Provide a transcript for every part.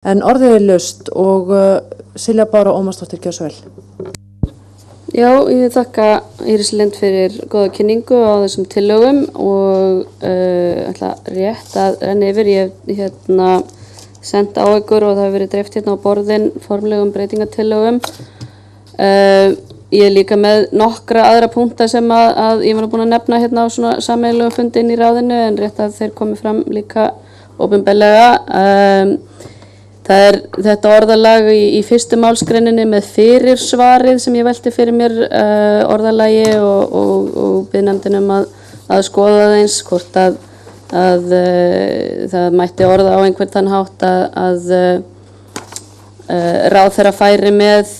En orðið laust og Silja Bára Ómarsdóttir, gjörðu svo vel. Já, ég þakka Íris Lind fyrir góða kynningu á þessum tillögum og ætla rétt að renna yfir. Ég sent á ykkur og það hefur verið dreift hérna á borðin formlegum breytingatillögum. Ég er líka með nokkra aðra punkta sem að ég var búin að nefna hérna á svona sameiginlegum fundi inn í ráðinu en rétt að þeir komi fram líka opinberlega. Það er þetta orðalag í fyrstu málsgreininni með fyrirsvarið sem ég velti fyrir mér orðalagi og bið nefndin að skoða það eins hvort að það mætti orða á einhvern þann hátt að ráðherra færi með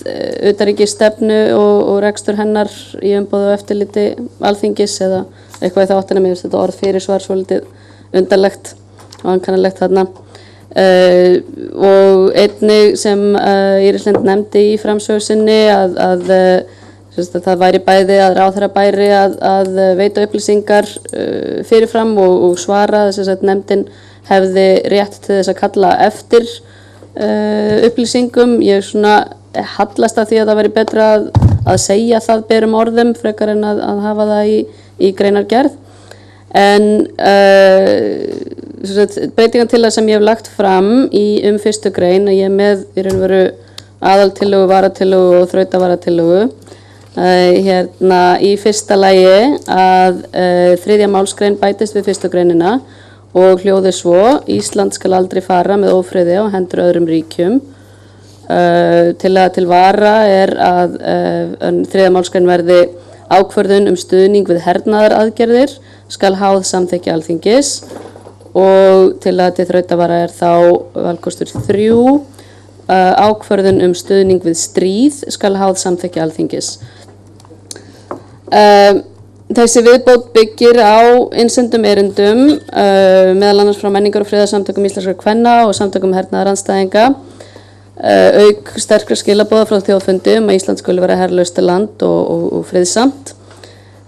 utanríkisstefnu og rekstur hennar í umboði og eftirliti Alþingis eða eitthvað í þá áttina. Mér finnst þetta orð fyrirsvar svolítið undarlegt og ankannalegt þarna. Og einnig sem Íris Lind nefndi í framsögu sinni að það væri bæði að ráðherra bæri að veita upplýsingar fyrirfram og svara þess að nefndin hefði rétt til þess að kalla eftir upplýsingum. Ég svona hallast að því að það væri betra að segja það berum orðum frekar en að hafa það í greinargerð. En breytingartillaga sem ég hef lagt fram í fyrstu grein að ég er með í raun og veru aðaltillögu, varatillögu og þrautavaratilögu. Hérna í fyrsta lagi að þriðja málsgrein bætist við fyrstu greinina og hljóði svo: Ísland skal aldrei fara með ófriði á hendur öðrum ríkjum. Tillaga til vara er að þriðja málsgrein verði: ákvörðun stuðning við hernaðaraðgerðir skal háð samþykki Alþingis. Og tillaga til þrautavara er þá valkostur 3, ákvörðun stuðning við stríð skal háð samþykki Alþingis. Þessi viðbót byggir á innsendum erindum, meðal annars frá menningar- og friðarsamtökum íslenskra kvenna og samtökum hernaðarandstæðinga, auk sterkra skilaboða frá þjóðfundi að Ísland skuli vera herlaust land og friðsamt.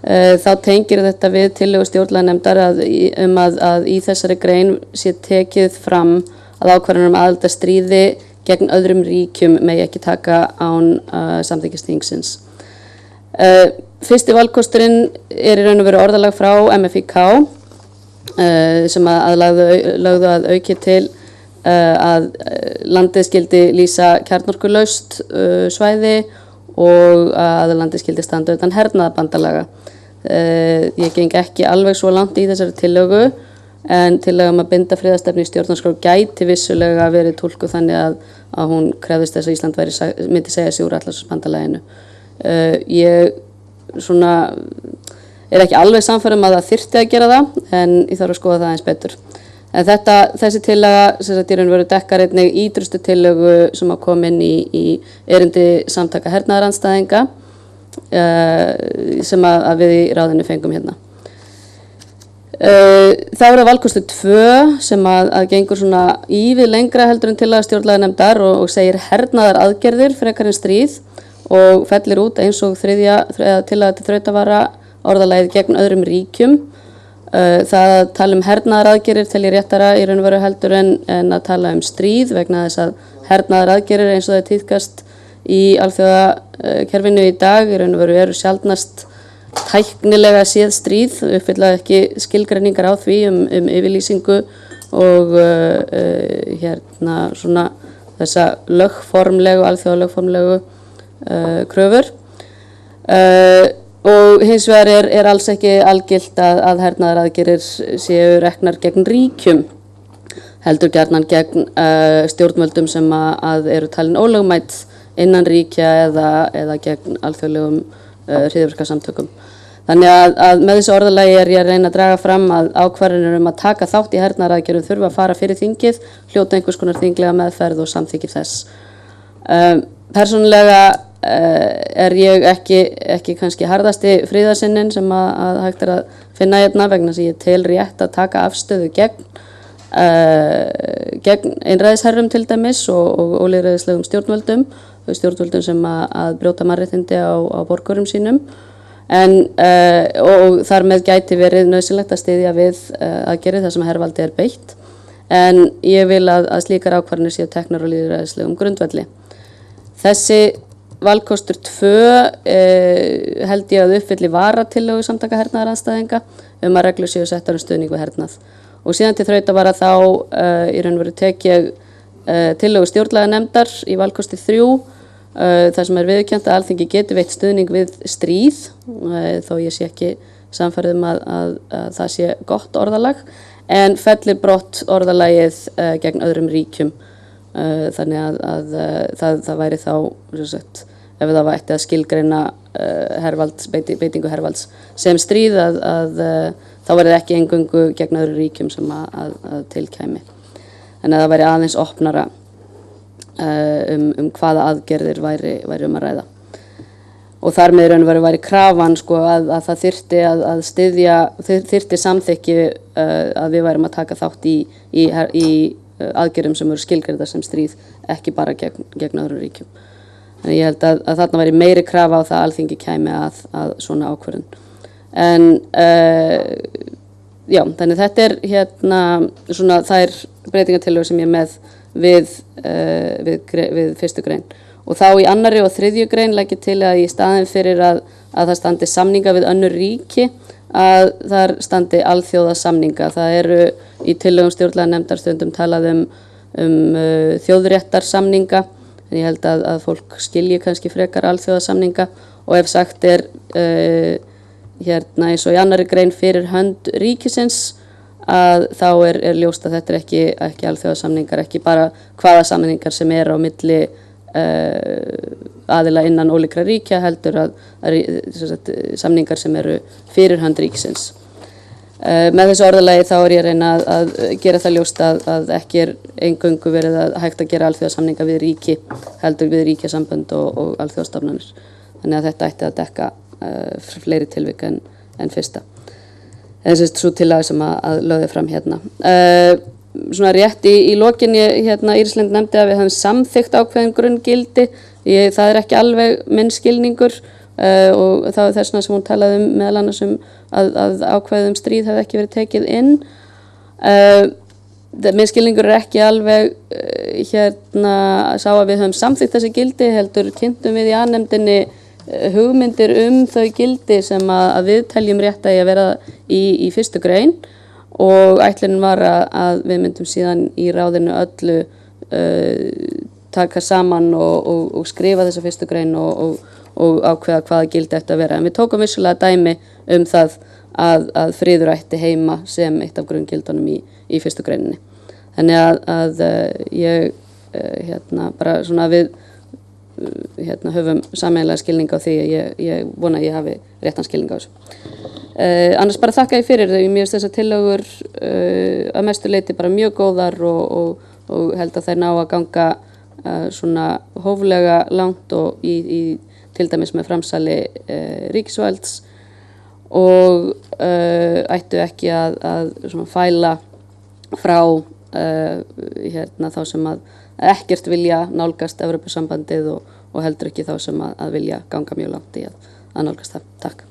Þá tengir þetta við tillögu stjórnlaganefndar að í þessari grein sé tekið fram að ákvarðanir aðild að stríði gegn öðrum ríkjum megi ekki taka án samþykkis þingsins. Fyrsti valkosturinn er í raun og veru orðalag frá MFÍK sem að lögðu að auki til að landið skyldi lýsa kjarnorkulaust svæði og að landið skyldi standa utan hernaðarbandalaga. Ég geng ekki alveg svo langt í þessari tillögu en tillaga að binda friðarstefnu í stjórnarskrá gæti vissulega verið túlkuð þannig að hún krefðist þess að Ísland myndi segja sig úr Atlantshafsbandalaginu. Ég svona er ekki alveg sannfærð að það þyrfti að gera það en ég þarf að skoða það eins betur. En þessi tillaga sem sagt í raun og veru dekkar einnig ýtrustu tillögu sem að koma inn í erindi samtaka hernaðarandstæðinga sem að við í ráðinu fengum hérna. Það er valkostur 2 sem að gengur svona ívið lengra heldur en tillaga stjórnlaganefndar og segir hernaðaraðgerðir frekar en stríð og fellir út eins og tillaga til þrautavara orðalagið gegn öðrum ríkjum. Það að tala hernaðaraðgerðir tel ég réttara í raun og veru heldur en að tala stríð vegna þess að hernaðaraðgerðir eins og það tíðkast í alþjóðakerfinu í dag í raun og veru eru sjaldnast tæknilega séð stríð, uppfylla ekki skilgreiningar á því yfirlýsingu og svona þessa lögformlegu, alþjóðalögformlegu kröfur. Og hins vegar er alls ekki algilt að hernaðaraðgerðir séu reknar gegn ríkjum, heldur gjarnan gegn stjórnvöldum sem að eru talin ólögmæt innan ríkja eða gegn alþjóðlegum hryðjuverkasamtökum. Þannig að með þessu orðalagi er ég að reyna að draga fram að ákvarðanir að taka þátt í hernaðaraðgerðum þurfa að fara fyrir þingið, hljóta einhvers konar þinglega meðferð og samþykki þess. Persónulega er ég ekki kannski harðasti friðarsinnin sem að hægt er að finna hérna vegna sem ég tel rétt að taka afstöðu gegn einræðisherrum til dæmis og ólýðræðislegum stjórnvöldum sem að brjóta mannréttindi á borgurum sínum. Og þar með gæti verið nauðsynlegt að styðja við aðgerðir þar sem hervaldi er beitt. en ég vil að slíkar ákvarðanir séu teknar á lýðræðislegum grundvelli. Þessi valkostur 2 held ég að uppfylli varatillögu samtaka hernaðarandstæðinga að reglur séu settar stuðning við hernað. Og síðan til þrautavara þá í raun og veru tek ég tillögu stjórnlaganefndar í valkosti 3 þar sem viðurkennt að Alþingi geti veitt stuðning við stríð, þó ég sé ekki sannfærð að það sé gott orðalag, en fellir brott orðalagið gegn öðrum ríkjum. Þannig að það væri þá, ef það ætti að skilgreina beitingu hervalds sem stríð, þá væri það ekki eingöngu gegn öðrum ríkjum sem að tilkæmi. Þannig að það væri aðeins opnara hvaða aðgerðir væri að ræða. Og þar með raun og veru væri krafan að það þyrfti samþykki að við værum að taka þátt í aðgerðum sem eru skilgreinda sem stríð, ekki bara gegn öðrum ríkjum. Þannig ég held að þarna væri meiri krafa á það að Alþingi kæmi að svona ákvörðun. En já, þannig þetta svona þær breytingartillögur sem ég er með við fyrstu grein. Og þá í 2. og 3. grein legg ég til að í staðinn fyrir að það standi samninga við önnur ríki, að þar standi alþjóðasamninga. Það eru í tillögum stjórnlaganefndar stundum talað þjóðréttarsamninga, en ég held að fólk skilji kannski frekar alþjóðasamninga, og ef sagt er eins og í 2. grein fyrir hönd ríkisins, að þá er ljóst að þetta er ekki alþjóðasamningar, ekki bara hvaða samningar sem eru á milli aðila innan ólíkra ríkja, heldur að samningar sem eru fyrir hönd ríkisins. Með þessu orðalagi þá er ég að reyna að gera það ljóst að ekki er eingöngu verið að hægt að gera alþjóðasamninga við ríki, heldur við ríkjasambönd og alþjóðastofnanir. Þannig að þetta ætti að dekka fleiri tilvik en fyrsta. En svo tillaga sem að lögði fram hérna. Svona rétt í lokin, Írislind nefndi að við höfum samþykkt ákveðin grunngildi. Það er ekki alveg minn skilningur, og það er þessna sem hún talaði meðal annars að ákveðum stríð hefði ekki verið tekið inn. Minn skilningur er ekki alveg sá að við höfum samþykkt þessi gildi, heldur kynntum við í A-nefndinni hugmyndir þau gildi sem að við teljum rétt að vera í fyrstu grein, og ætlunin var að við myndum síðan í ráðinu öllu taka saman og skrifa þessa fyrstu grein og ákveða hvaða gildi ætti að vera. En við tókum vissulega dæmi það að friður ætti heima sem eitt af grunngildunum í fyrstu greininni. Þannig að ég bara svona við höfum sameiginlega skilning á því, ég vona að ég hafi réttan skilning á þessu. Annars bara þakka ég fyrir þau, mér finnst þessar tillögur að mestu leyti bara mjög góðar og held að þær ná að ganga svona hóflega langt og í til dæmis með framsali ríkisvalds, og ættu ekki að svona fæla frá þá sem að ekkert vilja nálgast Evrópusambandið, og heldur ekki þá sem að vilja ganga mjög langt í að nálgast það. Takk.